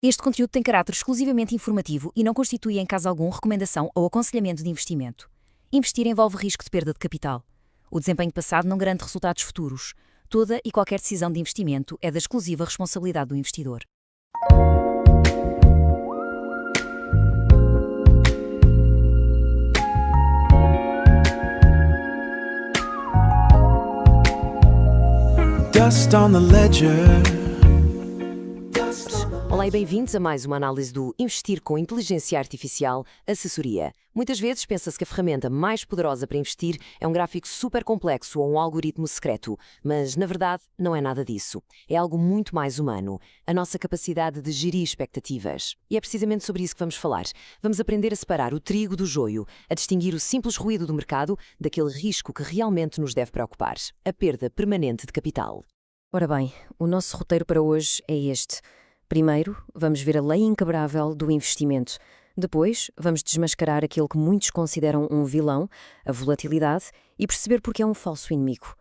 Este conteúdo tem caráter exclusivamente informativo e não constitui em caso algum recomendação ou aconselhamento de investimento. Investir envolve risco de perda de capital. O desempenho passado não garante resultados futuros. Toda e qualquer decisão de investimento é da exclusiva responsabilidade do investidor. Dust on the ledger. Olá e bem-vindos a mais uma análise do Investir com Inteligência Artificial Assessoria. Muitas vezes pensa-se que a ferramenta mais poderosa para investir é um gráfico super complexo ou um algoritmo secreto, mas na verdade não é nada disso. É algo muito mais humano, a nossa capacidade de gerir expectativas. E é precisamente sobre isso que vamos falar. Vamos aprender a separar o trigo do joio, a distinguir o simples ruído do mercado daquele risco que realmente nos deve preocupar, a perda permanente de capital. Ora bem, o nosso roteiro para hoje é este. Primeiro, vamos ver a lei inquebrável do investimento. Depois, vamos desmascarar aquilo que muitos consideram um vilão, a volatilidade, e perceber porque é um falso inimigo.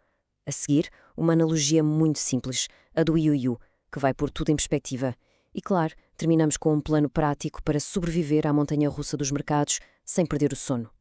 A seguir, uma analogia muito simples, a do ioiô, que vai pôr tudo em perspectiva. E claro, terminamos com um plano prático para sobreviver à montanha-russa dos mercados sem perder o sono.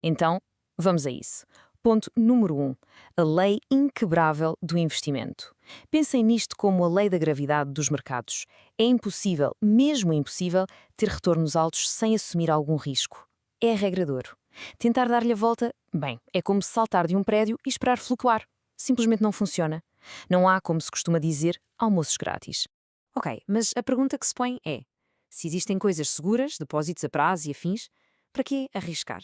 Então, vamos a isso. Ponto número 1. A lei inquebrável do investimento. Pensem nisto como a lei da gravidade dos mercados. É impossível, mesmo impossível, ter retornos altos sem assumir algum risco. É a regra de ouro. Tentar dar-lhe a volta, bem, é como saltar de um prédio e esperar flutuar. Simplesmente não funciona. Não há, como se costuma dizer, almoços grátis. Ok, mas a pergunta que se põe é: se existem coisas seguras, depósitos a prazo e afins, para que arriscar?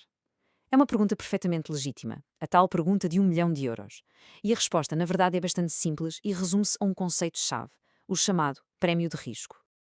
É uma pergunta perfeitamente legítima, a tal pergunta de 1 milhão de euros. E a resposta, na verdade, é bastante simples e resume-se a um conceito-chave, o chamado prémio de risco.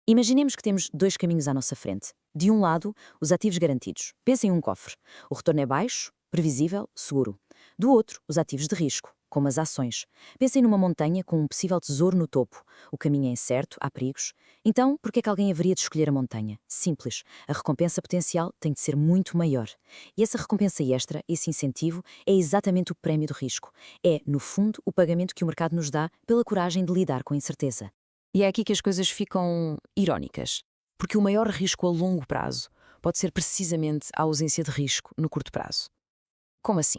Imaginemos que temos dois caminhos à nossa frente. De um lado, os ativos garantidos. Pensem em um cofre. O retorno é baixo, previsível, seguro. Do outro, os ativos de risco, como as ações. Pensem numa montanha com um possível tesouro no topo. O caminho é incerto, há perigos. Então, por que é que alguém haveria de escolher a montanha? Simples. A recompensa potencial tem de ser muito maior. E essa recompensa extra, esse incentivo, é exatamente o prémio do risco. É, no fundo, o pagamento que o mercado nos dá pela coragem de lidar com a incerteza. E é aqui que as coisas ficam irónicas. Porque o maior risco a longo prazo pode ser precisamente a ausência de risco no curto prazo. Como assim?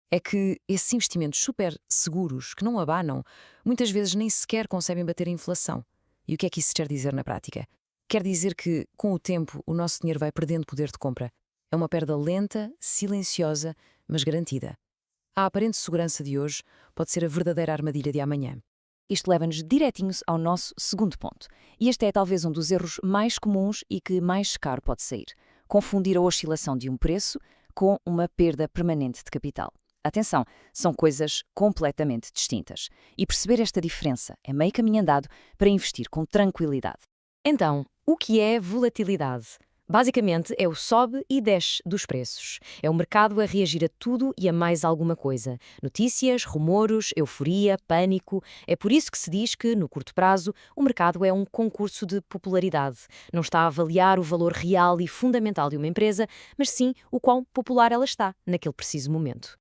É que esses investimentos super seguros, que não abanam, muitas vezes nem sequer conseguem bater a inflação. E o que é que isso quer dizer na prática? Quer dizer que, com o tempo, o nosso dinheiro vai perdendo poder de compra. É uma perda lenta, silenciosa, mas garantida. A aparente segurança de hoje pode ser a verdadeira armadilha de amanhã. Isto leva-nos direitinhos ao nosso segundo ponto. E este é talvez um dos erros mais comuns e que mais caro pode sair: confundir a oscilação de um preço com uma perda permanente de capital. Atenção, são coisas completamente distintas. E perceber esta diferença é meio caminho andado para investir com tranquilidade. Então, o que é volatilidade? Basicamente, é o sobe e desce dos preços. É o mercado a reagir a tudo e a mais alguma coisa. Notícias, rumores, euforia, pânico. É por isso que se diz que, no curto prazo, o mercado é um concurso de popularidade. Não está a avaliar o valor real e fundamental de uma empresa, mas sim o quão popular ela está naquele preciso momento.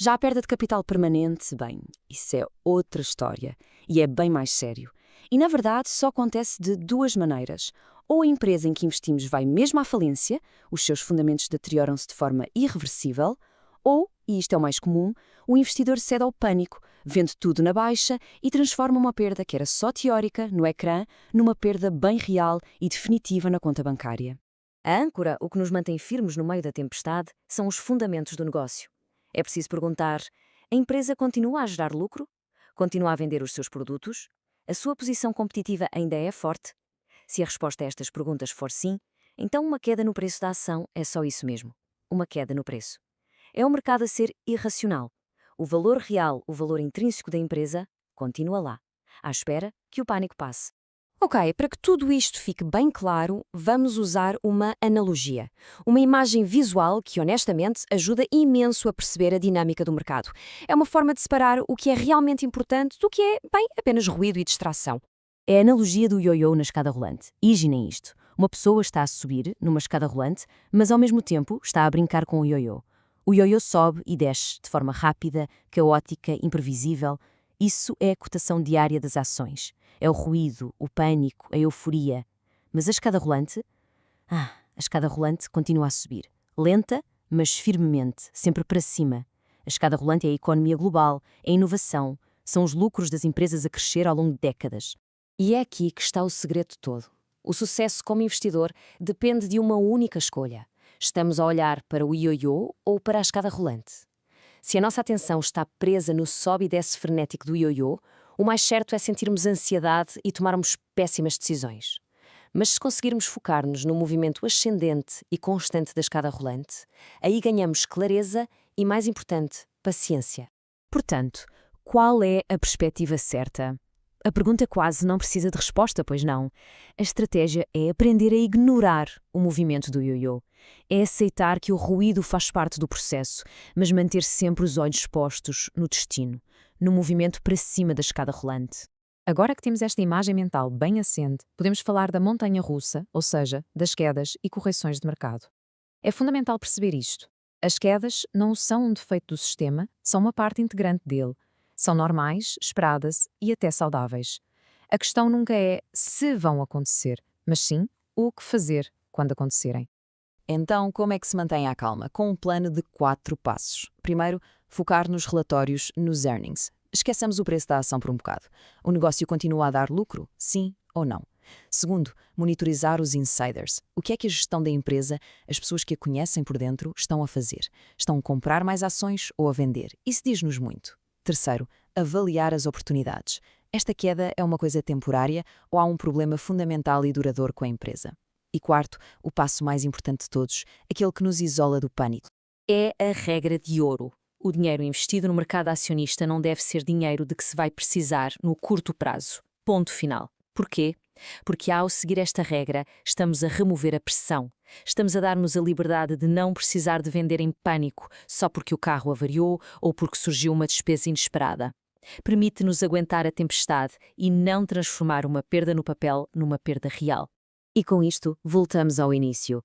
Já a perda de capital permanente, bem, isso é outra história e é bem mais sério. E, na verdade, só acontece de duas maneiras. Ou a empresa em que investimos vai mesmo à falência, os seus fundamentos deterioram-se de forma irreversível, ou, e isto é o mais comum, o investidor cede ao pânico, vende tudo na baixa e transforma uma perda que era só teórica, no ecrã, numa perda bem real e definitiva na conta bancária. A âncora, o que nos mantém firmes no meio da tempestade, são os fundamentos do negócio. É preciso perguntar: a empresa continua a gerar lucro? Continua a vender os seus produtos? A sua posição competitiva ainda é forte? Se a resposta a estas perguntas for sim, então uma queda no preço da ação é só isso mesmo, uma queda no preço. É o mercado a ser irracional. O valor real, o valor intrínseco da empresa, continua lá, à espera que o pânico passe. Ok, para que tudo isto fique bem claro, vamos usar uma analogia. Uma imagem visual que, honestamente, ajuda imenso a perceber a dinâmica do mercado. É uma forma de separar o que é realmente importante do que é, bem, apenas ruído e distração. É a analogia do ioiô na escada rolante. Imaginem isto. Uma pessoa está a subir numa escada rolante, mas ao mesmo tempo está a brincar com o ioiô. O ioiô sobe e desce de forma rápida, caótica, imprevisível. Isso é a cotação diária das ações. É o ruído, o pânico, a euforia. Mas a escada rolante? A escada rolante continua a subir. Lenta, mas firmemente, sempre para cima. A escada rolante é a economia global, é a inovação, são os lucros das empresas a crescer ao longo de décadas. E é aqui que está o segredo todo. O sucesso como investidor depende de uma única escolha. Estamos a olhar para o ioiô ou para a escada rolante? Se a nossa atenção está presa no sobe e desce frenético do ioiô, o mais certo é sentirmos ansiedade e tomarmos péssimas decisões. Mas se conseguirmos focar-nos no movimento ascendente e constante da escada rolante, aí ganhamos clareza e, mais importante, paciência. Portanto, qual é a perspectiva certa? A pergunta quase não precisa de resposta, pois não. A estratégia é aprender a ignorar o movimento do ioiô. É aceitar que o ruído faz parte do processo, mas manter sempre os olhos postos no destino, no movimento para cima da escada rolante. Agora que temos esta imagem mental bem assente, podemos falar da montanha-russa, ou seja, das quedas e correções de mercado. É fundamental perceber isto. As quedas não são um defeito do sistema, são uma parte integrante dele. São normais, esperadas e até saudáveis. A questão nunca é se vão acontecer, mas sim o que fazer quando acontecerem. Então, como é que se mantém a calma? Com um plano de 4 passos. Primeiro, focar nos relatórios, nos earnings. Esqueçamos o preço da ação por um bocado. O negócio continua a dar lucro? Sim ou não? Segundo, monitorizar os insiders. O que é que a gestão da empresa, as pessoas que a conhecem por dentro, estão a fazer? Estão a comprar mais ações ou a vender? Isso diz-nos muito. Terceiro, avaliar as oportunidades. Esta queda é uma coisa temporária ou há um problema fundamental e duradouro com a empresa? E quarto, o passo mais importante de todos, aquele que nos isola do pânico. É a regra de ouro. O dinheiro investido no mercado acionista não deve ser dinheiro de que se vai precisar no curto prazo. Ponto final. Porquê? Porque ao seguir esta regra, estamos a remover a pressão. Estamos a dar-nos a liberdade de não precisar de vender em pânico só porque o carro avariou ou porque surgiu uma despesa inesperada. Permite-nos aguentar a tempestade e não transformar uma perda no papel numa perda real. E com isto, voltamos ao início.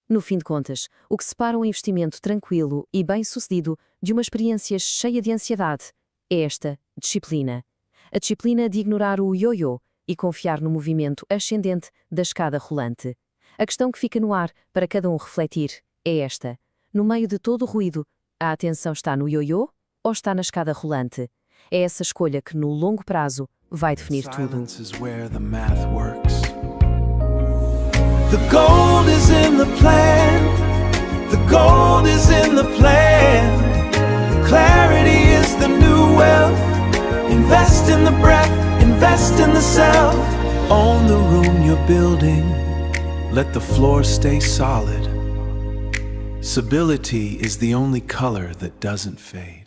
No fim de contas, o que separa um investimento tranquilo e bem-sucedido de uma experiência cheia de ansiedade é esta disciplina. A disciplina de ignorar o ioiô e confiar no movimento ascendente da escada rolante. A questão que fica no ar para cada um refletir é esta. No meio de todo o ruído, a atenção está no ioiô ou está na escada rolante? É essa escolha que, no longo prazo, vai definir tudo. The gold is in the plan. The gold is in the plan. Clarity is the new wealth. Invest in the breath, invest in the self. Own the room you're building. Let the floor stay solid. Stability is the only color that doesn't fade.